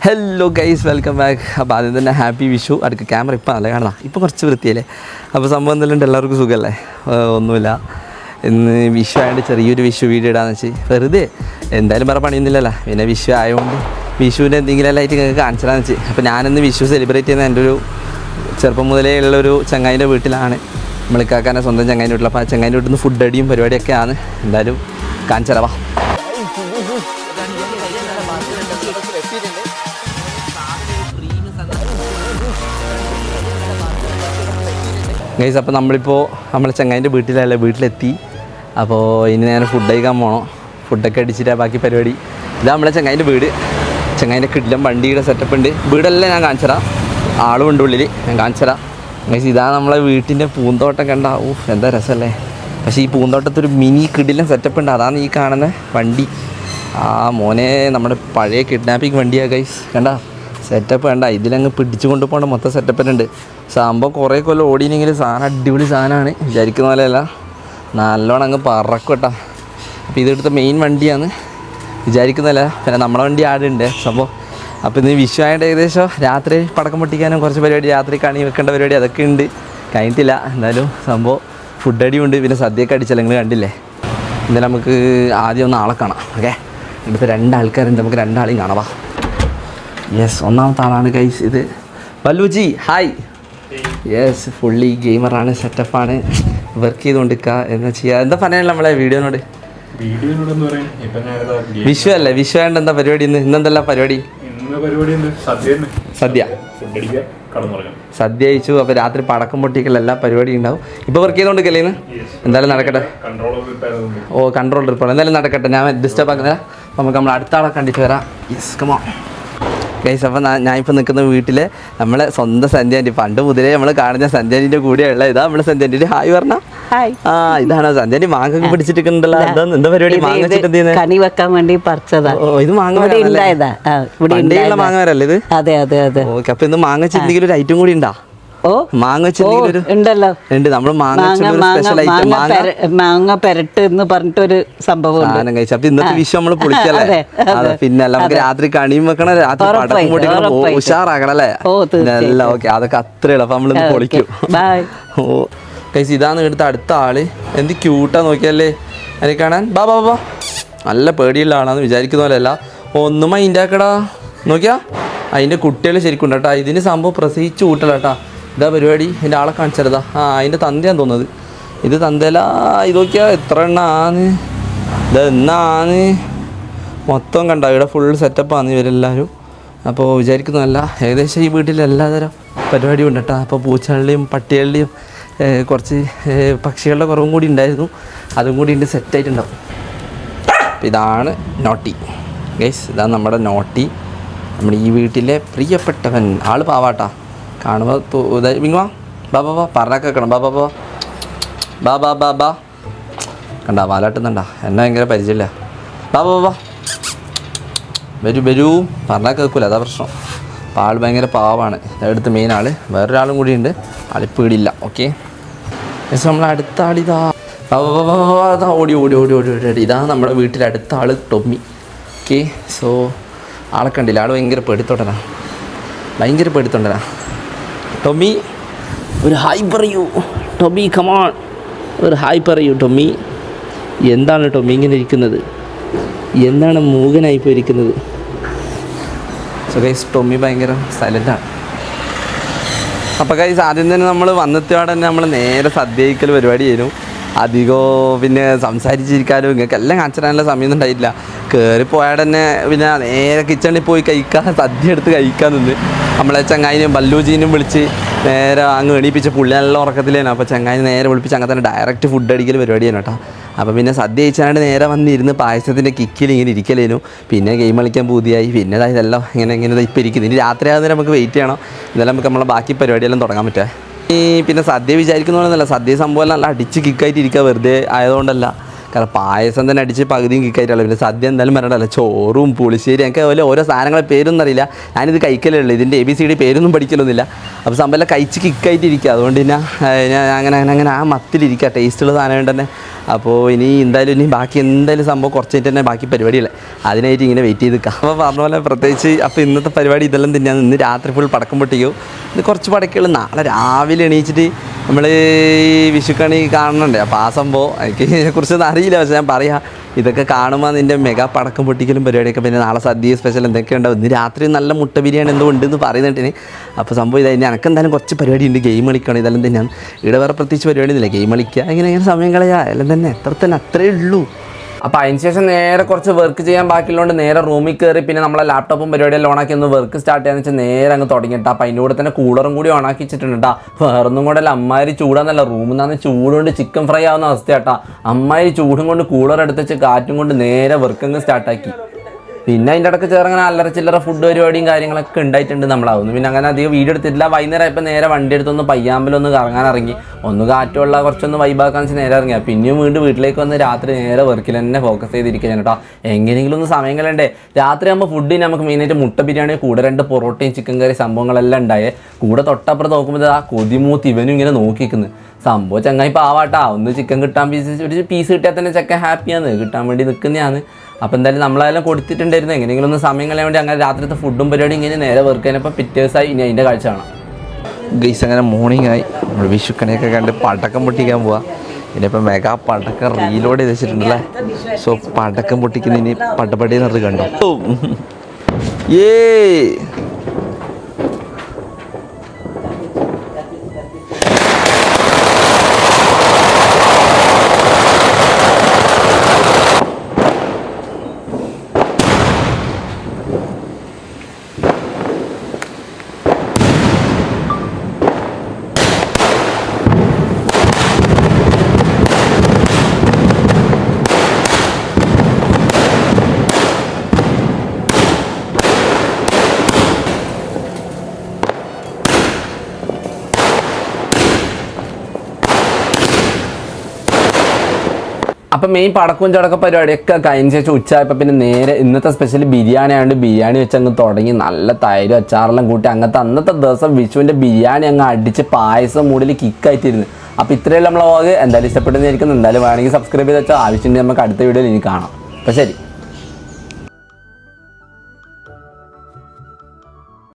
Hello guys, welcome back. അപ്പോൾ ആദ്യം തന്നെ ഹാപ്പി വിഷു. അടുത്ത ക്യാമറ ഇപ്പം അല്ല കാണാം, ഇപ്പോൾ കുറച്ച് വൃത്തിയല്ലേ. അപ്പോൾ സംഭവം എന്തെല്ലാം ഉണ്ട്, എല്ലാവർക്കും സുഖമല്ലേ? ഒന്നുമില്ല, ഇന്ന് വിഷു ആയതുകൊണ്ട് ചെറിയൊരു വിഷു വീഡിയോ ഇടാന്ന് വെച്ച് വെറുതെ എന്തായാലും വേറെ പണിയൊന്നുമില്ലല്ലോ. പിന്നെ വിഷു ആയതുകൊണ്ട് വിഷുവിൻ്റെ എന്തെങ്കിലും എല്ലാം ആയിട്ട് നിങ്ങൾക്ക് കാണിച്ചതാന്ന് വെച്ച്. അപ്പോൾ ഞാനിന്ന് വിഷു സെലിബ്രേറ്റ് ചെയ്യുന്ന എൻ്റെ ഒരു ചെറുപ്പം മുതലേ ഉള്ളൊരു ചങ്ങായിൻ്റെ വീട്ടിലാണ്. നമ്മളിക്കാക്കാനെ സ്വന്തം ചങ്ങായിൻ്റെ വീട്ടിൽ. അപ്പോൾ ആ ചങ്ങായിൻ്റെ വീട്ടിൽ നിന്ന് ഫുഡ് അടിയും പരിപാടിയൊക്കെയാണ്. എന്തായാലും കാണിച്ചതാ. ഗൈസ്, അപ്പോൾ നമ്മളിപ്പോൾ നമ്മളെ ചങ്ങായിൻ്റെ വീട്ടിലെത്തി. അപ്പോൾ ഇനി നേരെ ഫുഡ് കഴിക്കാൻ പോകണം. ഫുഡൊക്കെ അടിച്ചിട്ട് ബാക്കി പരിപാടി. ഇതാ നമ്മളെ ചങ്ങായിൻ്റെ വീട്. ചങ്ങായിൻ്റെ കിടിലം വണ്ടിയുടെ സെറ്റപ്പ് ഉണ്ട്. വീടെല്ലാം ഞാൻ കാണിച്ചുതരാം, ആളും ഉണ്ട് ഉള്ളിൽ, ഞാൻ കാണിച്ചുതരാം. ഗൈസ്, ഇതാ നമ്മളെ വീട്ടിൻ്റെ പൂന്തോട്ടം കണ്ട. എന്താ രസമല്ലേ. പക്ഷേ ഈ പൂന്തോട്ടത്തൊരു മിനി കിടിലം സെറ്റപ്പ് ഉണ്ട്. അതാണ് ഈ കാണുന്ന വണ്ടി. മോനെ നമ്മുടെ പഴയ കിഡ്നാപ്പിംഗ് വണ്ടിയാണ് ഗൈസ്. കണ്ട സെറ്റപ്പ് വേണ്ട, ഇതിലങ്ങ് പിടിച്ചു കൊണ്ട് പോകേണ്ട മൊത്തം സെറ്റപ്പിലുണ്ട്. സംഭവം കുറേ കൊല്ലം ഓടിയില്ലെങ്കിലും സാധനം അടിപൊളി സാധനമാണ്, വിചാരിക്കുന്ന പോലെയല്ല. നല്ലോണം അങ്ങ് പറക്കും കേട്ടോ. അപ്പോൾ ഇതെടുത്ത മെയിൻ വണ്ടിയാണ്, വിചാരിക്കുന്നതല്ല. പിന്നെ നമ്മളെ വണ്ടി ആടുണ്ട് സംഭവം. അപ്പോൾ ഇന്ന് വിഷു ആയിട്ട് ഏകദേശം രാത്രി പടക്കം പൊട്ടിക്കാനും കുറച്ച് പരിപാടി, രാത്രി കണി വെക്കേണ്ട പരിപാടി അതൊക്കെ ഉണ്ട്, കഴിഞ്ഞിട്ടില്ല. എന്തായാലും സംഭവം ഫുഡ് അടിയുണ്ട്, പിന്നെ സദ്യയൊക്കെ അടിച്ചല്ല, നിങ്ങൾ കണ്ടില്ലേ. എന്തായാലും നമുക്ക് ആദ്യം ഒന്ന് ആളെ കാണാം. ഓക്കെ, ഇതിപ്പോൾ രണ്ടാൾക്കാരുണ്ട്, നമുക്ക് രണ്ടാളെയും കാണാം. യെസ്, ഒന്നാമത്തെ ആളാണ് ഗൈസ്, ഇത് ബല്ലൂജി. ഹായ്. യെസ്, ഫുള്ളി ഗെയിമറാണ്, സെറ്റപ്പാണ്, വർക്ക് ചെയ്തുകൊണ്ടിരിക്കുക. എന്താ ചെയ്യുക, എന്താ പറയാനുള്ള നമ്മളെ വീഡിയോനോട്? വിഷു അല്ലേ, വിഷു ആയതുകൊണ്ട് എന്താ പരിപാടി ഇന്നെന്തല്ല പരിപാടി? സദ്യ കഴിച്ചു. അപ്പോൾ രാത്രി പടക്കം പൊട്ടിക്കൽ എല്ലാ പരിപാടിയും ഉണ്ടാവും. ഇപ്പോൾ വർക്ക് ചെയ്തുകൊണ്ടിരിക്കല്ലേ ഇന്ന്? എന്തായാലും നടക്കട്ടെ. കൺട്രോൾ റിപ്പോർട്ട് എന്തായാലും നടക്കട്ടെ. ഞാൻ ഡിസ്റ്റർബ് ആക്കുന്നില്ല. നമുക്ക് നമ്മൾ അടുത്ത ആളെ കണ്ടിട്ട് വരാം. Yes, come on guys. അപ്പോൾ ഞാനിപ്പോൾ നിൽക്കുന്ന വീട്ടിലെ നമ്മളെ സ്വന്തം സന്ധ്യാൻ്റെ, പണ്ട് മുതലേ നമ്മൾ കാണുന്ന സന്ധ്യാൻ്റെ കൂടെയുള്ള ഇതാ നമ്മളെ സന്ധ്യാൻ്റെ. ഹായ് പറഞ്ഞ. ഇതാണോ സന്ധ്യാൻ്റെ? മാങ്ങ പിടിച്ചിട്ടുണ്ടല്ലോ. എന്താ പരിപാടി? മാങ്ങ വെച്ചിട്ട് കണി വെക്കാൻ വേണ്ടി പറിച്ചതാ. ഇത് മാങ്ങ മാങ്ങ വരല്ലേ ഇത്? അതെ അതെ അതെ. ഓക്കെ, അപ്പൊ ഇന്ന് മാങ്ങ വെച്ച് എന്തെങ്കിലും ഒരു ഐറ്റം കൂടി ഉണ്ടാ? മാങ്ങ ഉണ്ടല്ലോ, ഉണ്ട്. നമ്മൾ മാങ്ങ പെരട്ട് എന്ന് പറഞ്ഞിട്ടൊരു സംഭവം കഴിച്ചു. അപ്പൊ ഇന്നത്തെ വിഷയം നമ്മൾ പൊളിക്കല്ലേ. പിന്നെ നമുക്ക് രാത്രി കണിയും വെക്കണം, രാത്രി പടക്കം പൊട്ടിക്കണം, ഉഷാറാക്കണം അല്ലേ എല്ലാം. ഓക്കെ, അതൊക്കെ അത്രയുള്ളൂ. അപ്പൊ നമ്മളിന്ന് പൊളിക്കും. കഴിച്ച് ഇതാന്ന് എടുത്ത അടുത്ത ആള്. എന്ത് ക്യൂട്ടാ നോക്കിയല്ലേ അതിനെ കാണാൻ. ബാബാ നല്ല പേടിയുള്ള ആളാന്ന് വിചാരിക്കുന്ന പോലെയല്ല. ഒന്നും മൈൻഡ് ആക്കടാ. നോക്കിയാ അതിൻ്റെ കുട്ടികൾ ശരിക്കും ഉണ്ട് കേട്ടോ. ഇതിന് സംഭവം പ്രസവിച്ച് കൂട്ടല കേട്ടാ. ഇതാ പരിപാടി. എൻ്റെ ആളെ കാണിച്ചതാ. അതിൻ്റെ തന്തയാന്ന് തോന്നുന്നത്. ഇത് തന്തല. ഇത് നോക്കിയാൽ എത്ര എണ്ണാന്ന്, ഇതെന്നാന്ന് മൊത്തം കണ്ട. ഇവിടെ ഫുൾ സെറ്റപ്പാന്ന് ഇവരെല്ലാവരും. അപ്പോൾ വിചാരിക്കുന്നതല്ല, ഏകദേശം ഈ വീട്ടിൽ എല്ലാതരം പരിപാടിയും ഉണ്ട് കേട്ടോ. അപ്പോൾ പൂച്ചകളുടെയും പട്ടികളുടെയും കുറച്ച് പക്ഷികളുടെ കുറവും കൂടി ഉണ്ടായിരുന്നു, അതും കൂടി ഉണ്ട്, സെറ്റായിട്ടുണ്ടാവും. അപ്പോൾ ഇതാണ് നോട്ടി ഗൈസ്. ഇതാണ് നമ്മുടെ നോട്ടി, നമ്മുടെ ഈ വീട്ടിലെ പ്രിയപ്പെട്ടവൻ. ആൾ പാവാട്ടാ കാണുമ്പോൾ. വിങ്ങുവാ ബാബാ പറഞ്ഞൊക്കെ വെക്കണം. ബാബാ ബാബാ കണ്ടാ വാലാട്ടുന്നുണ്ടാ. എന്നെ ഭയങ്കര പരിചയമില്ല. ബാബാ വരൂ പറഞ്ഞാൽ കേൾക്കൂല, അതാ പ്രശ്നം. അപ്പോൾ ആൾ ഭയങ്കര പാവാണ്. അടുത്ത് മെയിൻ ആൾ. വേറൊരാളും കൂടി ഉണ്ട്, ആളിപ്പീടില്ല. ഓക്കെ, നമ്മൾ അടുത്ത ആളിതാ. അതാ ഓടി. ഇതാ നമ്മുടെ വീട്ടിലെ അടുത്ത ആൾ ടൊമ്മി. ഓക്കെ, സോ ആളെ കണ്ടില്ല, ആൾ ഭയങ്കര പേടിത്തോട്ടനാ. ടൊമ്മി ഒരു ഹായ് പറയൂ. ടൊമ്മി കമോൺ, ഒരു ഹായ് പറയൂ ടൊമ്മി. എന്താണ് ടൊമ്മി ഇങ്ങനെ ഇരിക്കുന്നത്? എന്താണ് മൂകനായിപ്പോൾ ഇരിക്കുന്നത്? സോ ഗൈസ്, ടൊമ്മി ഭയങ്കര സൈലൻ്റാണ്. അപ്പോൾ ഗൈസ്, ആദ്യം തന്നെ നമ്മൾ വന്നെത്തിയോടെ തന്നെ നമ്മൾ നേരെ സദ്യ കഴിക്കൽ പരിപാടി ആയിരുന്നു. അധികവും പിന്നെ സംസാരിച്ചിരിക്കാനും ഇങ്ങനെയൊക്കെ എല്ലാം കാണിച്ചിടാനുള്ള സമയമൊന്നും ഉണ്ടായിട്ടില്ല. കയറിപ്പോയാൽ തന്നെ പിന്നെ നേരെ കിച്ചണിൽ പോയി കഴിക്കാൻ, സദ്യ എടുത്ത് കഴിക്കാൻ നിന്ന് നമ്മളെ ചങ്ങായിനെയും ബല്ലൂജീനും വിളിച്ച് നേരെ അങ്ങ് എണീപ്പിച്ച പുള്ളി നല്ല ഉറക്കത്തിലേനു. അപ്പോൾ ചങ്ങായിനെ നേരെ വിളിപ്പിച്ച് അങ്ങനെ തന്നെ ഡയറക്റ്റ് ഫുഡ് അടിക്കൽ പരിപാടിയാണ് കേട്ടോ. അപ്പോൾ പിന്നെ സദ്യ കഴിച്ചാണ്ട് നേരെ വന്നിരുന്ന് പായസത്തിൻ്റെ കിക്കിൽ ഇങ്ങനെ ഇരിക്കലേനു. പിന്നെ ഗെയിം കളിക്കാൻ പൂതിയായി. പിന്നെ ഇതെല്ലാം ഇങ്ങനെ ഇപ്പോൾ ഇരിക്കുന്നത്. ഇനി രാത്രി ആകുന്നേരം നമുക്ക് വെയിറ്റ് ചെയ്യണം. ഇതെല്ലാം നമുക്ക് നമ്മളെ ബാക്കി പരിപാടിയെല്ലാം തുടങ്ങാൻ പറ്റുക. പിന്നെ സദ്യ വിചാരിക്കുന്നതല്ല, സദ്യ സംഭവം നല്ല അടിച്ച് കിക്കായിട്ട് ഇരിക്കുക വെറുതെ ആയതുകൊണ്ടല്ല. കാരണം പായസം തന്നെ അടിച്ച് പകുതിയും കിക്കായിട്ടുള്ളൂ. പിന്നെ സദ്യ എന്തായാലും വരണ്ടല്ലോ, ചോറും പുളിശ്ശേരി എനിക്ക് അതുപോലെ ഓരോ സാധനങ്ങളെ പേരൊന്നും അറിയില്ല. ഞാനിത് കഴിക്കലേ ഉള്ളൂ, ഇതിൻ്റെ ABCD പേരൊന്നും പഠിക്കലൊന്നുമില്ല. അപ്പോൾ സംഭവം കഴിച്ച് കിക്കായിട്ടിരിക്കുക. അതുകൊണ്ട് പിന്നെ ഞാൻ അങ്ങനെ ആ മത്തിലിരിക്കുക, ടേസ്റ്റുള്ള സാധനം കൊണ്ട് തന്നെ. അപ്പോൾ ഇനി എന്തായാലും ബാക്കി എന്തായാലും സംഭവം കുറച്ച് കഴിഞ്ഞിട്ട് തന്നെ ബാക്കി പരിപാടിയില്ല, അതിനായിട്ട് ഇങ്ങനെ വെയിറ്റ് ചെയ്ത് നിൽക്കാം. അപ്പോൾ പറഞ്ഞ പോലെ പ്രത്യേകിച്ച് അപ്പോൾ ഇന്നത്തെ പരിപാടി ഇതെല്ലാം തന്നെയാണ്. ഇന്ന് രാത്രി ഫുൾ പടക്കം പൊട്ടിക്കും. ഇത് കുറച്ച് പടക്കങ്ങൾ നാളെ രാവിലെ എണീച്ചിട്ട് നമ്മൾ ഈ വിഷുക്കണി കാണണുണ്ട്. അപ്പോൾ ആ സംഭവം എനിക്ക് ഇതിനെക്കുറിച്ചൊന്നും അറിയില്ല, പക്ഷേ ഞാൻ പറയാം ഇതൊക്കെ കാണുമ്പോൾ നിൻ്റെ മെഗാ പടക്കം പൊട്ടിക്കലും പരിപാടിയൊക്കെ. പിന്നെ നാളെ സദ്യ സ്പെഷ്യൽ എന്തൊക്കെ ഉണ്ടാവും. ഇന്ന് രാത്രി നല്ല മുട്ട ബിരിയാണി എന്തോ ഉണ്ടെന്ന് പറയുന്നുണ്ടിന്. അപ്പോൾ സംഭവം ഇതായി എനിക്ക് എന്തായാലും കുറച്ച് പരിപാടി ഉണ്ട്, ഗെയിം കളിക്കണം, ഇതെല്ലാം തന്നെയാണ്. ഇവിടെ വേറെ പ്രത്യേകിച്ച് പരിപാടി ഒന്നുമില്ല, ഗെയിം കളിക്കുക ഇങ്ങനെ സമയം കളയുക എല്ലാം തന്നെ, അത്രേ ഉള്ളൂ. അപ്പോൾ അതിന് ശേഷം നേരെ കുറച്ച് വർക്ക് ചെയ്യാൻ ബാക്കിയുള്ളതുകൊണ്ട് നേരെ റൂമിൽ കയറി പിന്നെ നമ്മളെ ലാപ്ടോപ്പും പരിപാടിയെല്ലാം ഓണാക്കി ഒന്ന് വർക്ക് സ്റ്റാർട്ട് ചെയ്യാന്ന് വെച്ചാൽ നേരെ അങ്ങ് തുടങ്ങിയിട്ടാ. അപ്പോൾ അതിൻ്റെ കൂടെ തന്നെ കൂളറും കൂടി ഓണാക്കി വെച്ചിട്ടുണ്ട് കേട്ടോ. വേറൊന്നും കൂടെ അല്ല, അമ്മാതിരി ചൂടാന്നല്ല, റൂമിൽ നിന്നാണ് ചൂട് കൊണ്ട് ചിക്കൻ ഫ്രൈ ആവുന്ന അവസ്ഥ കേട്ടോ. അമ്മാതിരി ചൂടും കൊണ്ട് കൂളർ എടുത്ത് വെച്ച് കാറ്റും കൊണ്ട് നേരെ വർക്ക് അങ്ങ് സ്റ്റാർട്ടാക്കി. പിന്നെ അതിൻ്റെ ഇടയ്ക്ക് ചേർങ്ങനെ അല്ലറ ചില്ലറ ഫുഡ് പരിപാടിയും കാര്യങ്ങളൊക്കെ ഉണ്ടായിട്ടുണ്ട്. നമ്മളാവുന്നു പിന്നെ അങ്ങനെ അധികം വീഡിയോ എടുത്തിട്ടില്ല. വൈകുന്നേരം ആയപ്പോൾ നേരെ വണ്ടി എടുത്തൊന്ന് പയ്യാമ്പലൊന്ന് കറങ്ങാൻ ഇറങ്ങി, ഒന്ന് കാറ്റുള്ള കുറച്ചൊന്ന് വൈബാക്കാൻ വെച്ച് നേരെ ഇറങ്ങിയ. പിന്നെയും വീണ്ടും വീട്ടിലേക്ക് വന്ന് രാത്രി നേരെ വർക്കിൽ തന്നെ ഫോക്കസ് ചെയ്തിരിക്കുകയാണ് കേട്ടോ. എങ്ങനെയെങ്കിലും ഒന്ന് സമയം കളയണ്ടേ. രാത്രി ആകുമ്പോൾ ഫുഡിന് നമുക്ക് മെയിനായിട്ട് മുട്ട ബിരിയാണി, കൂടെ 2 പൊറോട്ടയും ചിക്കൻ കറി സംഭവങ്ങളെല്ലാം ഉണ്ടായേ. കൂടെ തൊട്ടപ്പുറത്ത് നോക്കുമ്പോൾ ആ കൊതിമൂത്ത് ഇവനും ഇങ്ങനെ നോക്കിക്കുന്നു. സംഭവം ചങ്ങായി പാവാട്ടാ, ഒന്ന് ചിക്കൻ കിട്ടാൻ ഒരു പീസ് കിട്ടിയാൽ തന്നെ ചെക്കൻ ഹാപ്പിയാണ്, കിട്ടാൻ വേണ്ടി നിൽക്കുന്നതാണ്. അപ്പോൾ എന്തായാലും നമ്മളതെല്ലാം കൊടുത്തിട്ടുണ്ടായിരുന്നു. എങ്ങനെയെങ്കിലും ഒന്ന് സമയം കളയാൻ വേണ്ടി അങ്ങനെ രാത്രിത്തെ ഫുഡും പരിപാടി ഇങ്ങനെ നേരെ വർക്ക് ചെയ്യാനപ്പോൾ പിറ്റേ ദിവസമായി ഇനി അതിൻ്റെ കാഴ്ച കാണാം. ഗൈസ് അങ്ങനെ മോർണിംഗ് ആയി, നമ്മൾ വിഷുക്കണിയൊക്കെ കണ്ട് പടക്കം പൊട്ടിക്കാൻ പോവാം. ഇനിയിപ്പോൾ മെഗാ പടക്കം റീലോഡ് ചെയ്ത് വെച്ചിട്ടുണ്ടല്ലേ. സോ പടക്കം പൊട്ടിക്കുന്ന ഇനി പട്ടപ്പടി എന്നത് കണ്ടോ. ഏ അപ്പം മെയിൻ പടക്കവും ചടക്ക പരിപാടിയൊക്കെ കഴിഞ്ഞ ശേഷം ഉച്ചയായപ്പോൾ പിന്നെ നേരെ ഇന്നത്തെ സ്പെഷ്യൽ ബിരിയാണി ആയതുകൊണ്ട് ബിരിയാണി വെച്ച് അങ്ങ് തുടങ്ങി. നല്ല തൈരും അച്ചാറെല്ലാം കൂട്ടി അന്നത്തെ ദിവസം വിഷുവിൻ്റെ ബിരിയാണി അങ്ങ് അടിച്ച് പായസം മൂടിൽ കിക്കായിട്ടിരുന്നു. അപ്പോൾ ഇത്രയുള്ള നമ്മളെ വ്ളോഗ് എന്തായാലും ഇഷ്ടപ്പെട്ടെന്നിരിക്കുന്നു. എന്തായാലും വേണമെങ്കിൽ സബ്സ്ക്രൈബ് ചെയ്ത് വെച്ചാൽ ആവശ്യമുണ്ടെങ്കിൽ നമുക്ക് അടുത്ത വീഡിയോയിൽ ഇനി കാണാം. അപ്പോൾ ശരി.